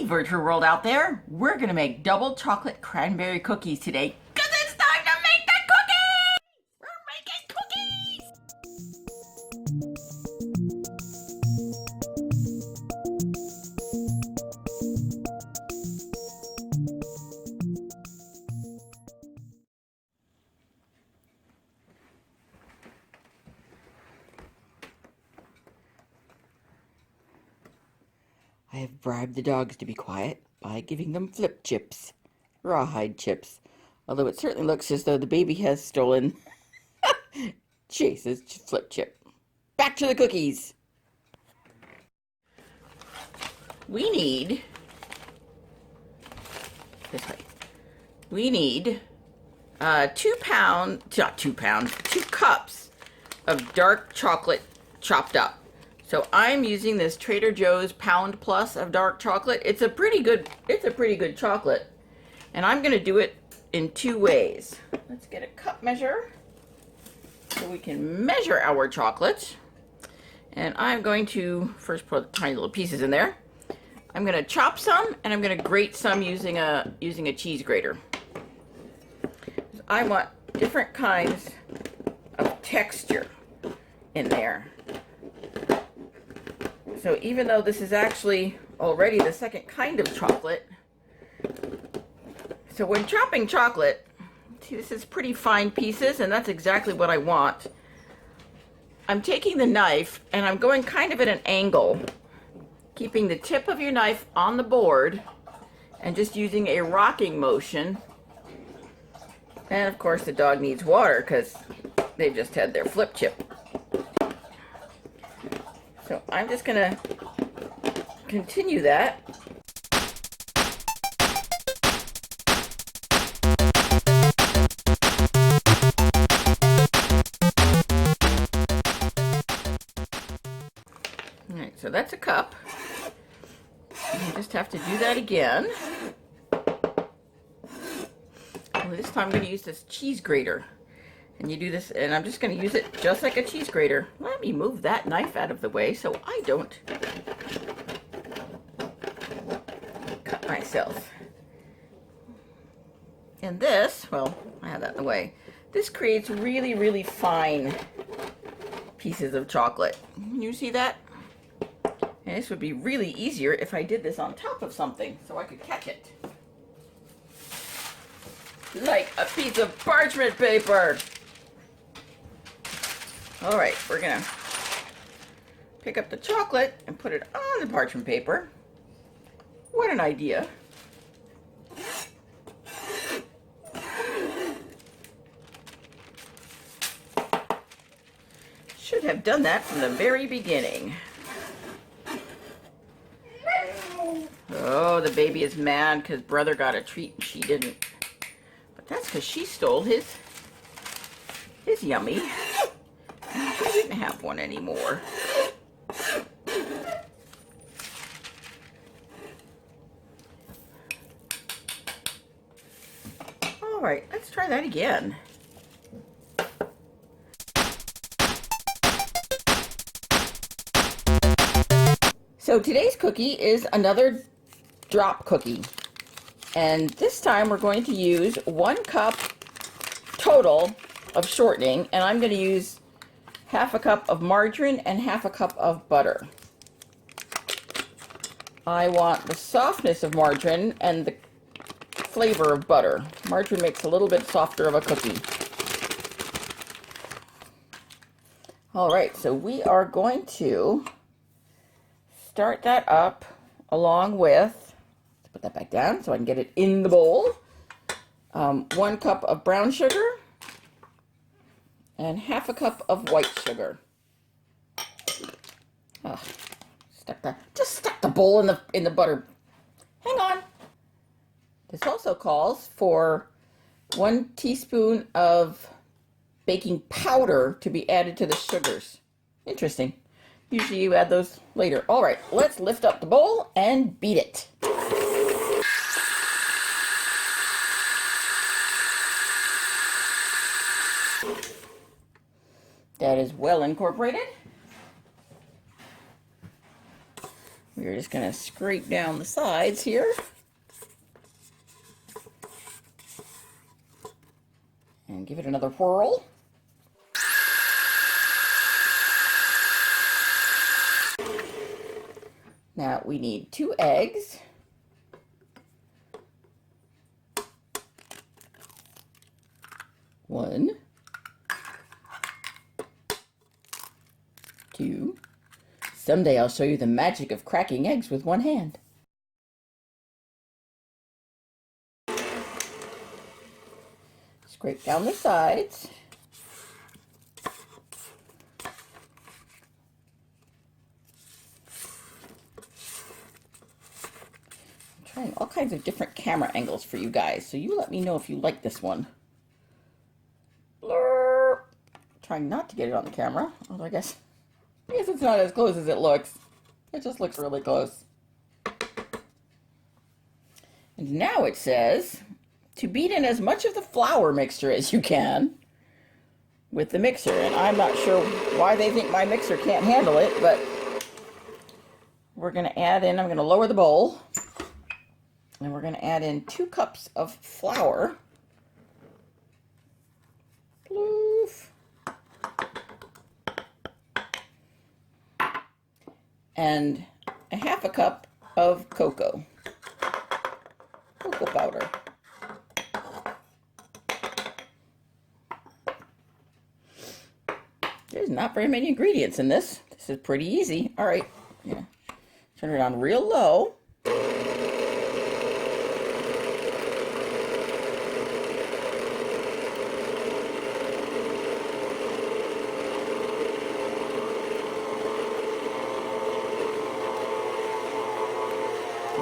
Hey, virtual world out there. We're gonna make double chocolate cranberry cookies today because it's time to make the cookies! We're making cookies! I have bribed the dogs to be quiet by giving them flip chips, rawhide chips. Although it certainly looks as though the baby has stolen Chase's flip chip. Back to the cookies. We need this way. We need 2 cups of dark chocolate chopped up. So I'm using this Trader Joe's Pound Plus of dark chocolate. It's a pretty good chocolate. And I'm gonna do it in 2 ways. Let's get a cup measure so we can measure our chocolate. And I'm going to first put tiny little pieces in there. I'm gonna chop some and I'm gonna grate some using a cheese grater. I want different kinds of texture in there. So even though this is actually already the second kind of chocolate, so when chopping chocolate, see, this is pretty fine pieces, and that's exactly what I want. I'm taking the knife and I'm going kind of at an angle, keeping the tip of your knife on the board and just using a rocking motion. And of course the dog needs water because they've just had their flip chip. So I'm just gonna continue that. All right, so that's a cup. You just have to do that again. Well, this time I'm going to use this cheese grater. And you do this, and I'm just going to use it just like a cheese grater. Let me move that knife out of the way so I don't cut myself. And this, well, I have that in the way. This creates really, really fine pieces of chocolate. You see that? And this would be really easier if I did this on top of something so I could catch it. Like a piece of parchment paper. All right, we're gonna pick up the chocolate and put it on the parchment paper. What an idea. Should have done that from the very beginning. Oh, the baby is mad because brother got a treat and she didn't. But that's because she stole his yummy. She didn't have one anymore. All right, let's try that again. So today's cookie is another drop cookie. And this time we're going to use 1 cup total of shortening, and I'm going to use half a cup of margarine and half a cup of butter. I want the softness of margarine and the flavor of butter. Margarine makes a little bit softer of a cookie. All right, so we are going to start that up along with, let's put that back down so I can get it in the bowl. 1 cup of brown sugar and half a cup of white sugar. Oh, just stuck the bowl in the butter. Hang on. This also calls for 1 teaspoon of baking powder to be added to the sugars. Interesting. Usually you add those later. All right, let's lift up the bowl and beat it. That is well incorporated. We're just going to scrape down the sides here. And give it another whirl. Now we need 2 eggs. One, 2. Someday I'll show you the magic of cracking eggs with one hand. Scrape down the sides. I'm trying all kinds of different camera angles for you guys, so you let me know if you like this one. Blur. Trying not to get it on the camera, although I guess it's not as close as it looks. It just looks really close. And now it says to beat in as much of the flour mixture as you can with the mixer. And I'm not sure why they think my mixer can't handle it, but we're going to add in, I'm going to lower the bowl, and we're going to add in 2 cups of flour. Bloof. And a 1/2 cup of cocoa powder. There's not very many ingredients in this. This is pretty easy. All right, yeah. Turn it on real low.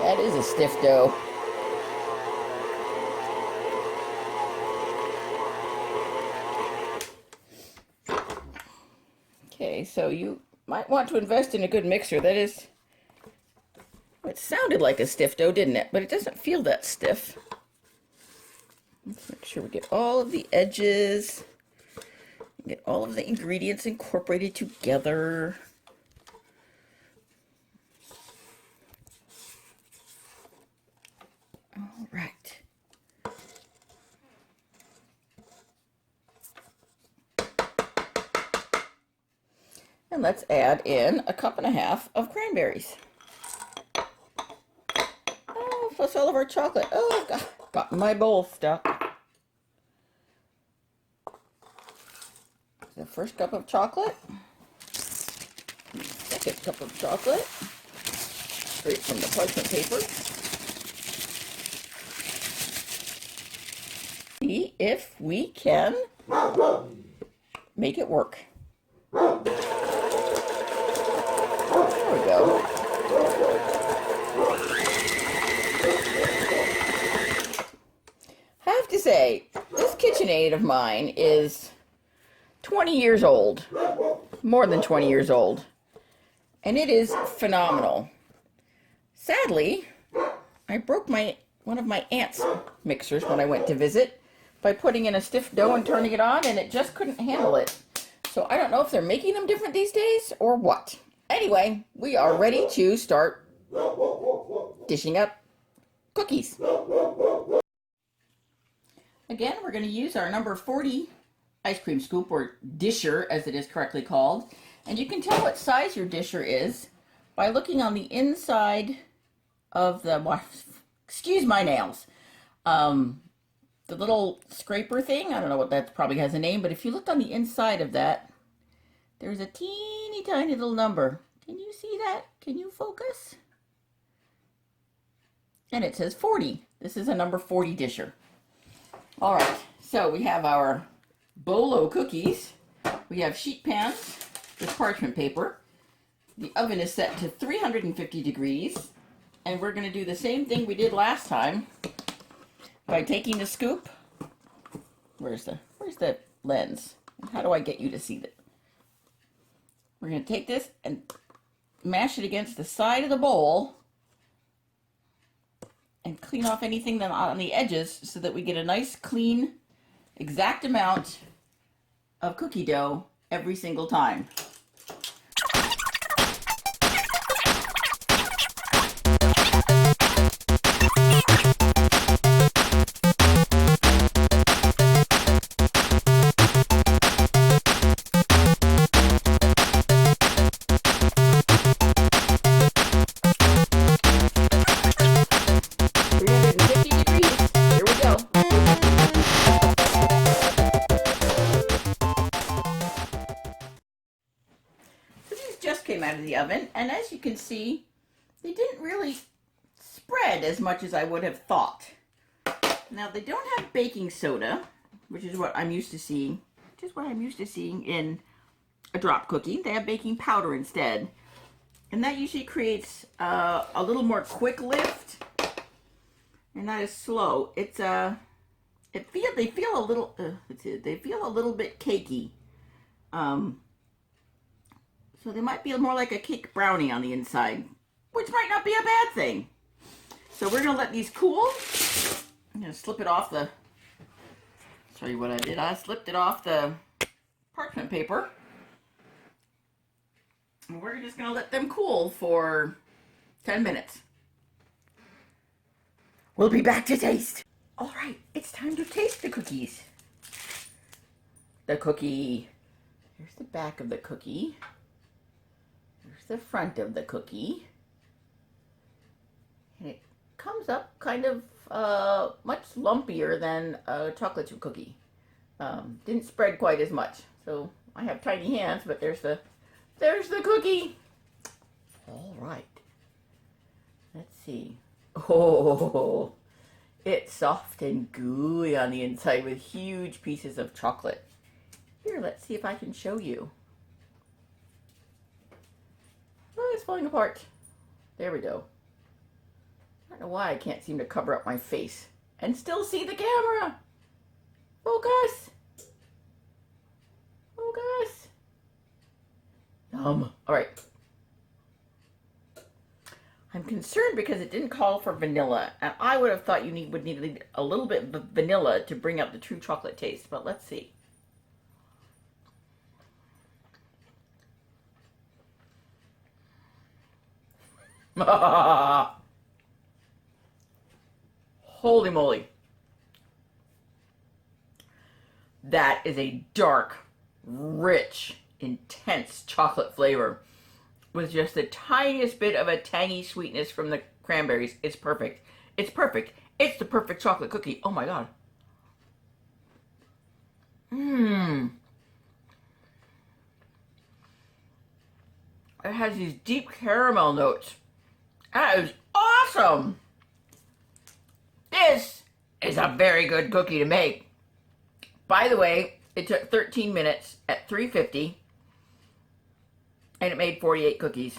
That is a stiff dough. Okay, so you might want to invest in a good mixer. That is, it sounded like a stiff dough, didn't it? But it doesn't feel that stiff. Let's make sure we get all of the edges, get all of the ingredients incorporated together. All right. And let's add in a 1.5 cups of cranberries. Oh, plus all of our chocolate. Oh, I've got my bowl stuck. The first cup of chocolate. Second cup of chocolate. Straight from the parchment paper. See if we can make it work. There we go. I have to say, this KitchenAid of mine is 20 years old. More than 20 years old. And it is phenomenal. Sadly, I broke one of my aunt's mixers when I went to visit by putting in a stiff dough and turning it on, and it just couldn't handle it. So I don't know if they're making them different these days or what. Anyway, we are ready to start dishing up cookies. Again, we're going to use our number 40 ice cream scoop, or disher as it is correctly called. And you can tell what size your disher is by looking on the inside of the, excuse my nails, the little scraper thing. I don't know what that probably has a name, but if you look on the inside of that, there's a teeny tiny little number. Can you see that? Can you focus? And it says 40. This is a number 40 disher. All right, so we have our bolo cookies. We have sheet pans with parchment paper. The oven is set to 350 degrees. And we're going to do the same thing we did last time by taking the scoop. Where's the lens? How do I get you to see that? We're going to take this and mash it against the side of the bowl and clean off anything that on the edges so that we get a nice, clean, exact amount of cookie dough every single time. oven, and as you can see, they didn't really spread as much as I would have thought. Now, they don't have baking soda, which is what I'm used to seeing, in a drop cookie. They have baking powder instead, and that usually creates a little more quick lift and not as slow. They feel a little bit cakey. So they might be more like a cake brownie on the inside, which might not be a bad thing. So we're gonna let these cool. I'm gonna slip it off the, show you what I did. I slipped it off the parchment paper. And we're just gonna let them cool for 10 minutes. We'll be back to taste. All right, it's time to taste the cookies. The cookie. Here's the back of the cookie. Here's the front of the cookie. And it comes up kind of much lumpier than a chocolate chip cookie. Didn't spread quite as much. So I have tiny hands, but there's the cookie. All right. Let's see. Oh, it's soft and gooey on the inside with huge pieces of chocolate. Here, let's see if I can show you. Oh, it's falling apart. There we go. I don't know why I can't seem to cover up my face and still see the camera. Focus. Focus. Yum. All right. I'm concerned because it didn't call for vanilla, and I would have thought you would need a little bit of vanilla to bring out the true chocolate taste, but let's see. Holy moly. That is a dark, rich, intense chocolate flavor with just the tiniest bit of a tangy sweetness from the cranberries. It's perfect. It's perfect. It's the perfect chocolate cookie. Oh my God. Mmm. It has these deep caramel notes. That is awesome. This is a very good cookie to make. By the way, it took 13 minutes at 350, and it made 48 cookies.